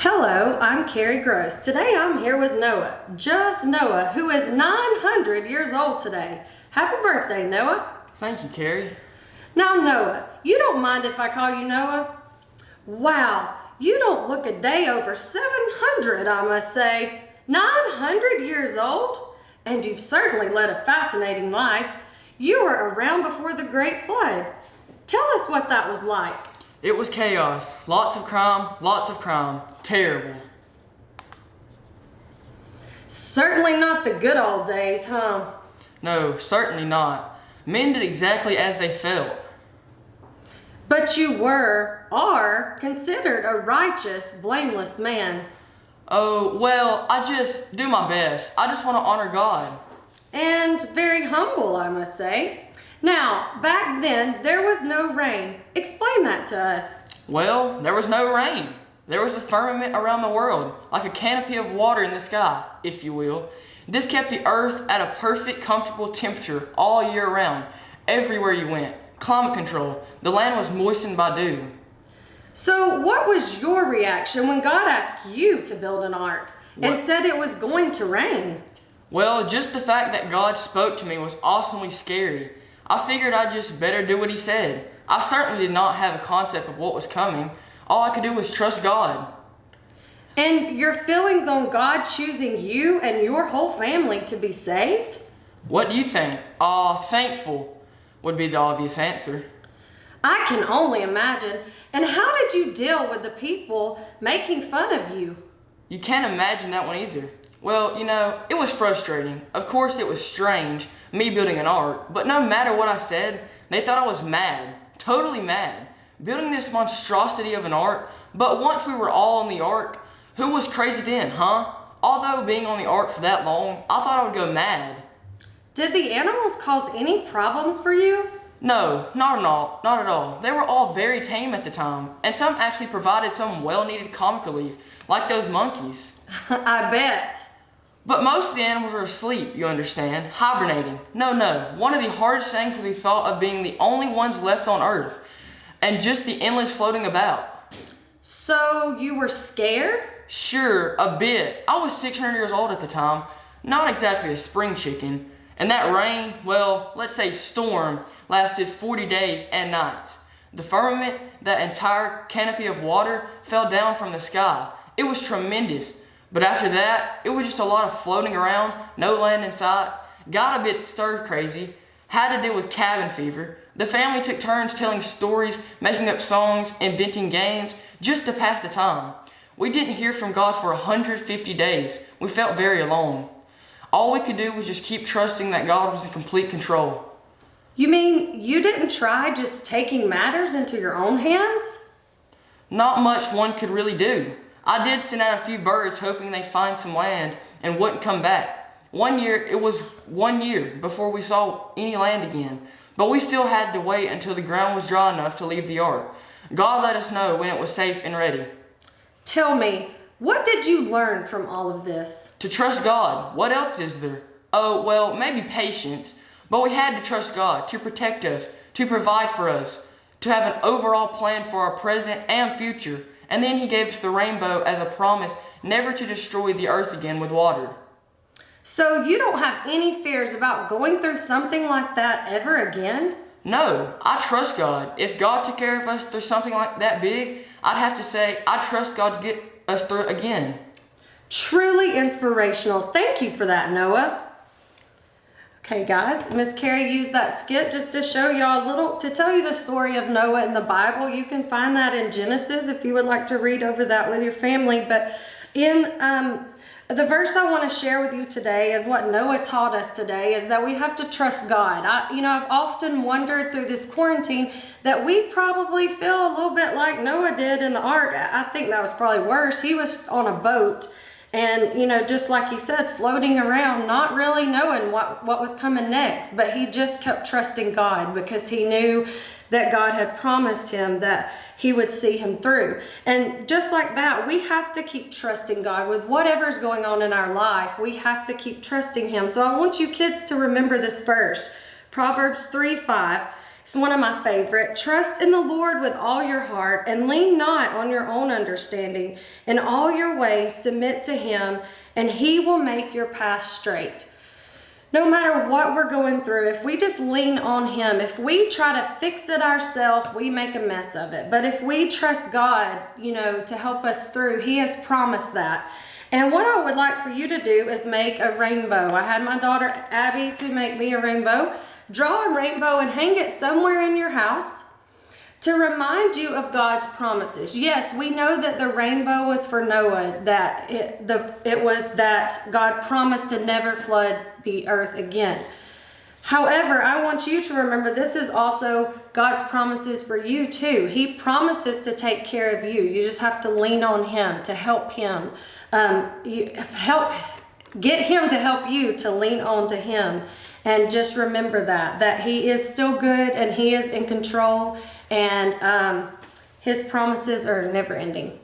Hello, I'm Carrie Gross. Today I'm here with Noah, just Noah, who is 900 years old today. Happy birthday, Noah. Thank you, Carrie. Now, Noah, you don't mind if I call you Noah? Wow, you don't look a day over 700, I must say. 900 years old? And you've certainly led a fascinating life. You were around before the Great Flood. Tell us what that was like. It was chaos. Lots of crime. Terrible. Certainly not the good old days, huh? No, certainly not. Men did exactly as they felt. But you are considered a righteous, blameless man. Oh, well, I just do my best. I just want to honor God. And very humble, I must say. Now, back then, there was no rain. Explain that to us. Well, there was no rain. There was a firmament around the world, like a canopy of water in the sky, if you will. This kept the earth at a perfect, comfortable temperature all year round, everywhere you went. Climate control. The land was moistened by dew. So what was your reaction when God asked you to build an ark and said it was going to rain? Well, just the fact that God spoke to me was awesomely scary. I figured I'd just better do what he said. I certainly did not have a concept of what was coming. All I could do was trust God. And your feelings on God choosing you and your whole family to be saved? What do you think? Thankful would be the obvious answer. I can only imagine. And how did you deal with the people making fun of you? You can't imagine that one either. Well, it was frustrating. Of course, it was strange, me building an ark, but no matter what I said, they thought I was mad, totally mad, building this monstrosity of an ark. But once we were all on the ark, who was crazy then, huh? Although being on the ark for that long, I thought I would go mad. Did the animals cause any problems for you? No, not at all. They were all very tame at the time, and some actually provided some well-needed comic relief, like those monkeys. I bet. But most of the animals are asleep, you understand, hibernating. No, one of the hardest things was the thought of being the only ones left on Earth, and just the endless floating about. So you were scared? Sure, a bit. I was 600 years old at the time, not exactly a spring chicken. And that rain, well, let's say storm, lasted 40 days and nights. The firmament, that entire canopy of water, fell down from the sky. It was tremendous. But after that, it was just a lot of floating around, no land in sight. Got a bit stir crazy, had to deal with cabin fever. The family took turns telling stories, making up songs, inventing games, just to pass the time. We didn't hear from God for 150 days. We felt very alone. All we could do was just keep trusting that God was in complete control. You mean you didn't try just taking matters into your own hands? Not much one could really do. I did send out a few birds hoping they'd find some land and wouldn't come back. It was 1 year before we saw any land again, but we still had to wait until the ground was dry enough to leave the ark. God let us know when it was safe and ready. Tell me, what did you learn from all of this? To trust God. What else is there? Oh, well, maybe patience, but we had to trust God to protect us, to provide for us, to have an overall plan for our present and future. And then he gave us the rainbow as a promise never to destroy the earth again with water. So you don't have any fears about going through something like that ever again? No, I trust God. If God took care of us through something like that big, I'd have to say I trust God to get us through it again. Truly inspirational. Thank you for that, Noah. Okay, guys, Miss Carrie used that skit just to show y'all to tell you the story of Noah in the Bible. You can find that in Genesis if you would like to read over that with your family. But in the verse I want to share with you today is what Noah taught us today, is that we have to trust God. I've often wondered through this quarantine that we probably feel a little bit like Noah did in the ark. I think that was probably worse. He was on a boat. And, just like he said, floating around, not really knowing what was coming next. But he just kept trusting God because he knew that God had promised him that he would see him through. And just like that, we have to keep trusting God with whatever's going on in our life. We have to keep trusting him. So I want you kids to remember this verse. Proverbs 3:5 It's one of my favorite. Trust in the Lord with all your heart and lean not on your own understanding. In all your ways, submit to Him, and He will make your path straight. No matter what we're going through, if we just lean on Him, if we try to fix it ourselves, we make a mess of it. But if we trust God, to help us through, He has promised that. And what I would like for you to do is make a rainbow. I had my daughter Abby to make me a rainbow. Draw a rainbow and hang it somewhere in your house to remind you of God's promises. Yes, we know that the rainbow was for Noah, that it was that God promised to never flood the earth again. However, I want you to remember this is also God's promises for you too. He promises to take care of you. You just have to lean on Him to help Him. Get Him to help you to lean on to Him. And just remember that He is still good and He is in control, and His promises are never ending.